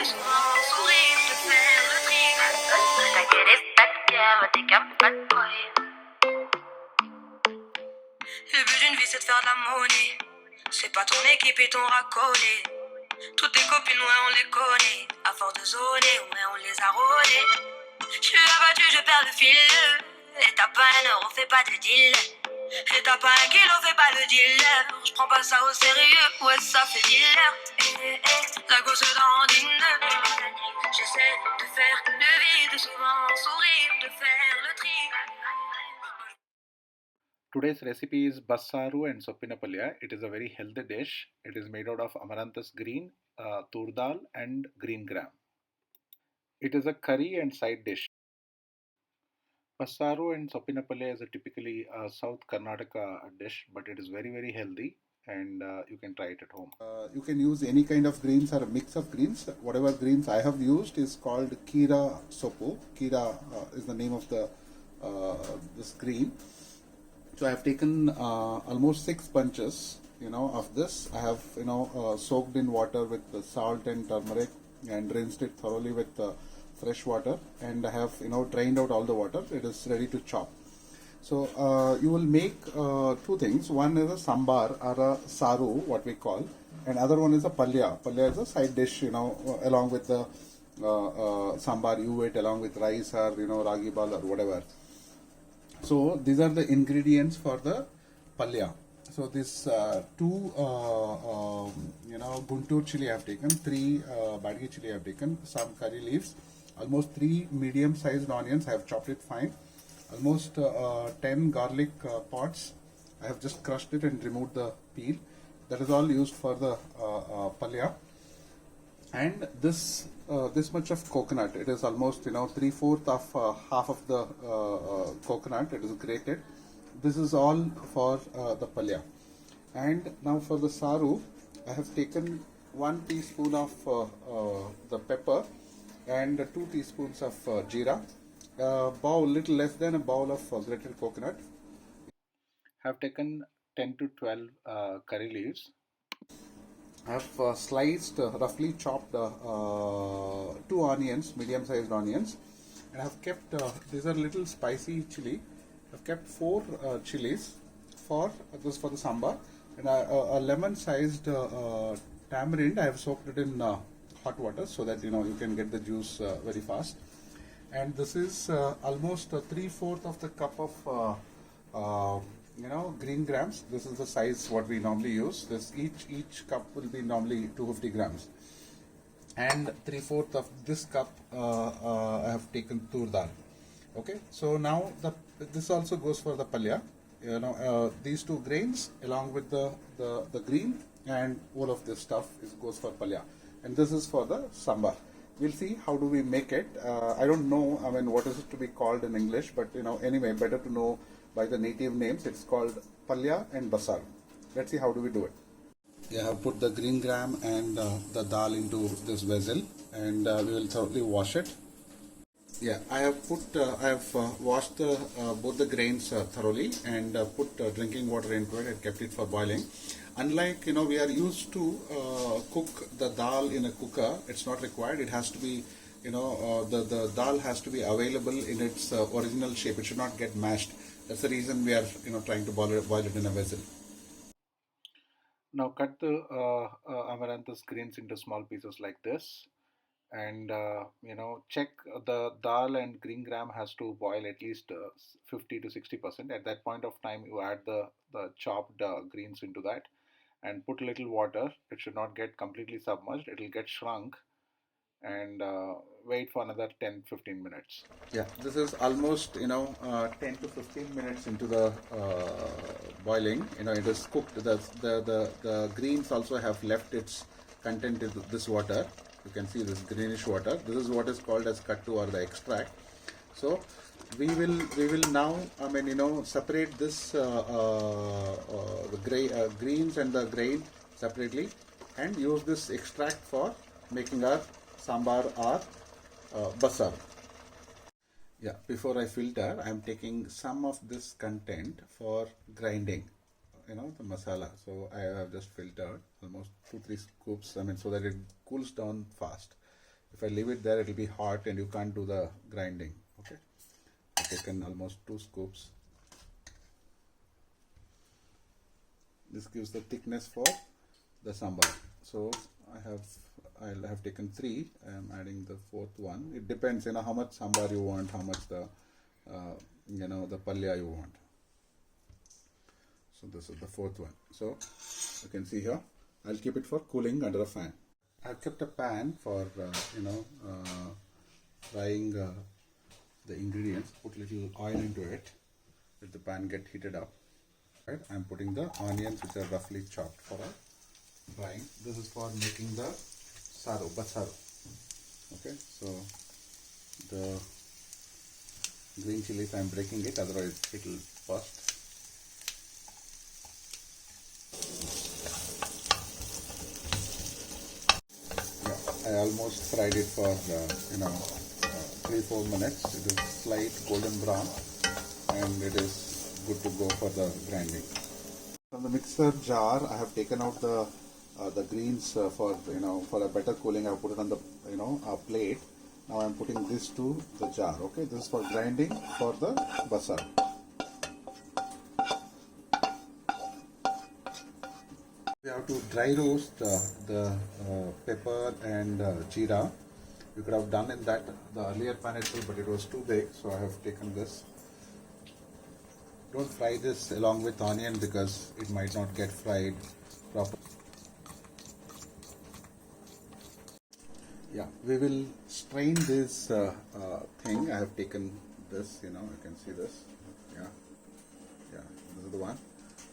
de souvent sourire, de faire le tri. T'inquiète, t'es pas de bruit. Le but d'une vie c'est de faire de la monnaie. C'est pas ton équipe et ton racolé. Toutes tes copines, ouais, on les connaît. À force de zoner, ouais, on les a rôlées. Je suis abattu, je perds le fil. Et t'as pas un euro, fais pas de deal. Et t'as pas un kilo, fais pas le dealer. Je prends pas ça au sérieux, ouais, ça fait dealer. La gosse dans dîner. J'essaie de faire le vide, souvent sourire, de faire le tri. Today's recipe is bassaru and soppinapalya. It is a very healthy dish. It is made out of amaranthus green, tur dal, and green gram. It is a curry and side dish. Bassaru and soppinapalya is a typically South Karnataka dish, but it is very healthy, and you can try it at home. You can use any kind of greens or a mix of greens. Whatever greens I have used is called Kira Sopo. Kira is the name of the this green. So I have taken almost 6 bunches, of this. I have, soaked in water with salt and turmeric and rinsed it thoroughly with fresh water, and I have, drained out all the water. It is ready to chop. So you will make 2 things. One is a sambar or a saru, what we call, and other one is a palya. Palya is a side dish, along with the sambar. You eat along with rice or ragi bal or whatever. So these are the ingredients for the palya. So this 2 Guntur chili I have taken, 3 badgi chili I have taken, some curry leaves, almost 3 medium-sized onions. I have chopped it fine. Almost 10 garlic pods. I have just crushed it and removed the peel. That is all used for the palya. And this much of coconut. It is almost 3/4 of half of the coconut. It is grated. This is all for the palya. And now for the saru, I have taken 1 teaspoon of the pepper and 2 teaspoons of jeera. Bowl, little less than a bowl of grated coconut. Have taken 10 to 12 curry leaves. I have sliced, roughly chopped 2 onions, medium-sized onions, and I have kept. These are little spicy chili. I have kept 4 chilies for this for the sambar, and a lemon-sized tamarind. I have soaked it in hot water so that you can get the juice very fast. And this is almost 3/4 of the cup of green grams. This is the size what we normally use. This each cup will be normally 250 grams. And 3/4 of this cup I have taken tur dal. Okay, so now this also goes for the palya. These 2 grains along with the green and all of this stuff goes for palya. And this is for the sambar. We'll see how do we make it. I don't know, what is it to be called in English, but anyway, better to know by the native names. It's called palya and basar. Let's see how do we do it. Yeah, I have put the green gram and the dal into this vessel, and we will thoroughly wash it. Yeah, I have washed both the grains thoroughly and put drinking water into it and kept it for boiling. Unlike, we are used to cook the dal in a cooker. It's not required. It has to be, the dal has to be available in its original shape. It should not get mashed. That's the reason we are, trying to boil it in a vessel. Now cut the amaranthus greens into small pieces like this, and check the dal and green gram has to boil at least 50 to 60%. At that point of time, you add the chopped greens into that and put a little water. It should not get completely submerged. It will get shrunk, and wait for another 10-15 minutes. Yeah, this is almost 10 to 15 minutes into the boiling. It is cooked. The greens also have left its content in this water. You can see this greenish water. This is what is called as kattu or the extract. So we will now separate this the greens and the grain separately and use this extract for making our sambar or basar. Yeah, before I filter, I am taking some of this content for grinding, the masala. So I have just filtered almost 2-3 scoops, so that it cools down fast. If I leave it there, it will be hot and you can't do the grinding. Okay, I've taken almost 2 scoops. This gives the thickness for the sambar. So I'll have taken 3. I am adding the 4th one. It depends, how much sambar you want, how much the the palya you want. So this is the 4th one. So you can see here, I'll keep it for cooling under a fan. I've kept a pan for frying the ingredients. Put little oil into it. Let the pan get heated up. Right, I'm putting the onions which are roughly chopped for a frying. This is for making the saru, basaru. Okay, so the green chilies I'm breaking it, otherwise it will burst. Yeah, I almost fried it for 3-4 minutes. It is slight golden brown and it is good to go for the grinding. From the mixer jar, I have taken out the greens for a better cooling. I have put it on the a plate. Now I am putting this to the jar. Okay, this is for grinding for the basar. We have to dry roast the pepper and jeera. You could have done in the earlier pan itself, but it was too big, so I have taken this. Don't fry this along with onion because it might not get fried properly. Yeah, we will strain this thing. I have taken this, you can see this. Yeah, this is the one.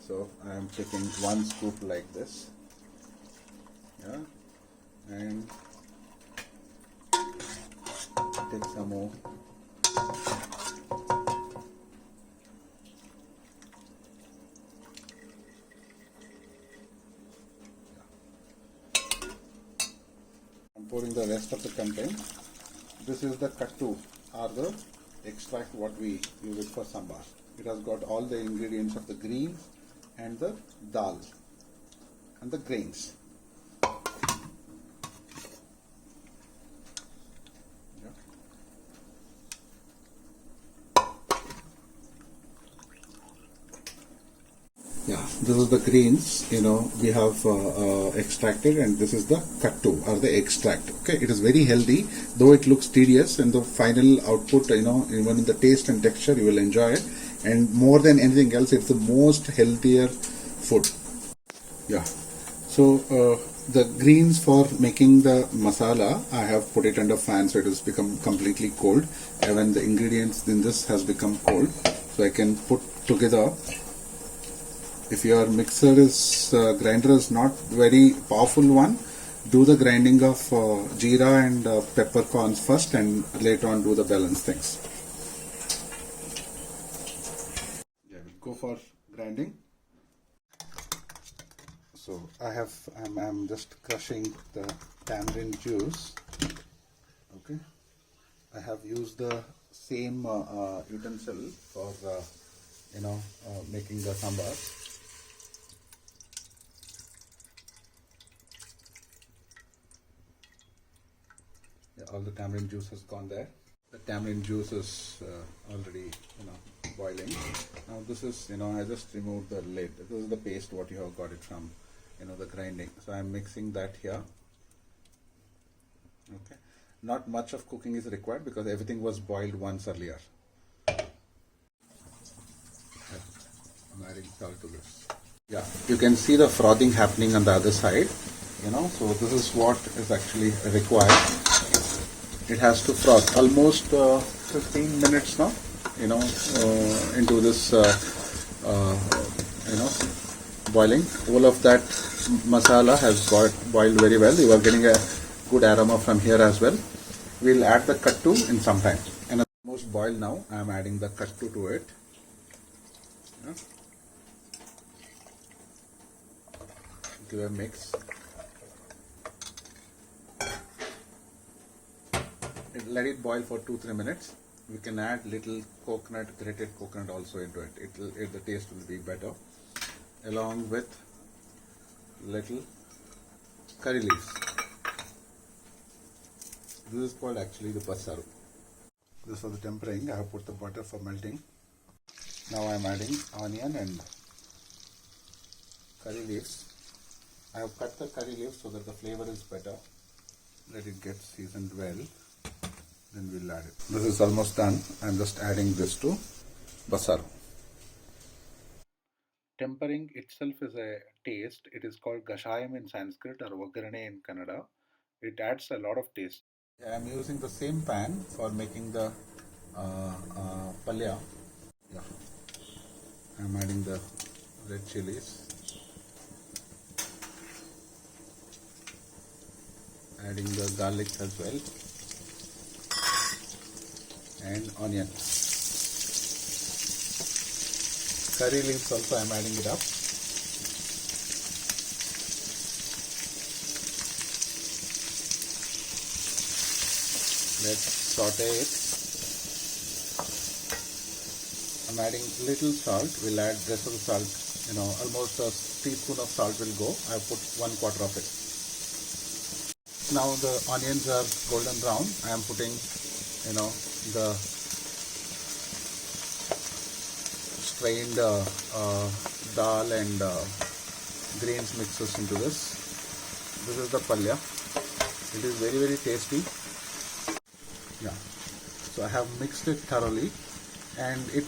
So I am taking 1 scoop like this. Yeah, and take some more. Pouring the rest of the content. This is the kattu or the extract what we use it for sambar. It has got all the ingredients of the greens and the dal and the grains. Yeah, this is the greens, we have extracted, and this is the kattu or the extract. Okay, it is very healthy, though it looks tedious, and the final output, even in the taste and texture, you will enjoy it. And more than anything else, it's the most healthier food. Yeah, so the greens for making the masala, I have put it under fan, so it has become completely cold. And when the ingredients in this has become cold, so I can put together. If your mixer grinder is not very powerful one, do the grinding of jeera and peppercorns first, and later on do the balance things. Yeah, we'll go for grinding. So I'm just crushing the tamarind juice. Okay, I have used the same utensil for making the sambar. All the tamarind juice has gone there. The tamarind juice is already boiling. Now this is I just removed the lid. This is the paste what you have got it from the grinding. So I'm mixing that here. Okay, not much of cooking is required because everything was boiled once earlier. I'm adding salt to this. Yeah, you can see the frothing happening on the other side. So this is what is actually required. It has to froth almost 15 minutes now, into this, boiling. All of that masala has got boiled very well. You are getting a good aroma from here as well. We'll add the kattu in some time. And it's almost boiled now. I am adding the kattu to it. Yeah. Give a mix. Let it boil for 2-3 minutes. We can add little grated coconut also into it. The taste will be better, along with little curry leaves. This is called actually the basaru. This is for the tempering. I have put the butter for melting. Now I am adding onion and curry leaves. I have cut the curry leaves so that the flavor is better. Let it get seasoned well. Then we'll add it. This is almost done. I'm just adding this to basaru. Tempering itself is a taste. It is called gashayam in Sanskrit or vagarane in Kannada. It adds a lot of taste. I'm using the same pan for making the palya. Yeah. I'm adding the red chilies. Adding the garlic as well. And onion. Curry leaves also I'm adding it up. Let's saute it. I'm adding little salt. We'll add rest of the salt. Almost a teaspoon of salt will go. I put 1/4 of it. Now the onions are golden brown. I am putting, the strained dal and grains mixes into this. This is the palya. It is very, very tasty. Yeah. So I have mixed it thoroughly, and it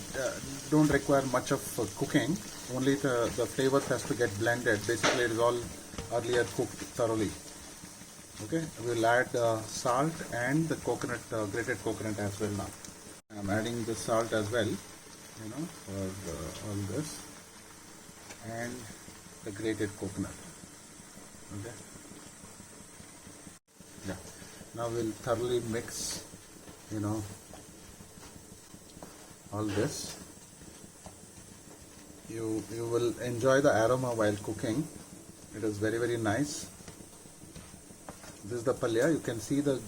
don't require much of cooking. Only the flavors has to get blended. Basically, it is all earlier cooked thoroughly. Okay. We'll add salt and the coconut, grated coconut as well now. I'm adding the salt as well. For all this, and the grated coconut. Okay. Yeah. Now we'll thoroughly mix, all this. You will enjoy the aroma while cooking. It is very, very nice. This is the palya. You can see the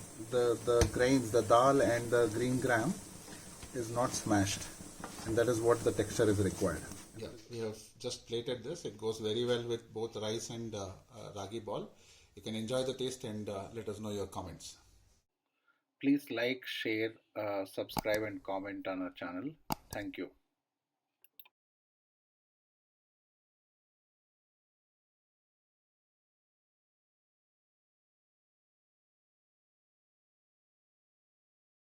grains, the dal and the green gram is not smashed. And that is what the texture is required. Yeah, we have just plated this. It goes very well with both rice and ragi ball. You can enjoy the taste and let us know your comments. Please like, share, subscribe and comment on our channel. Thank you.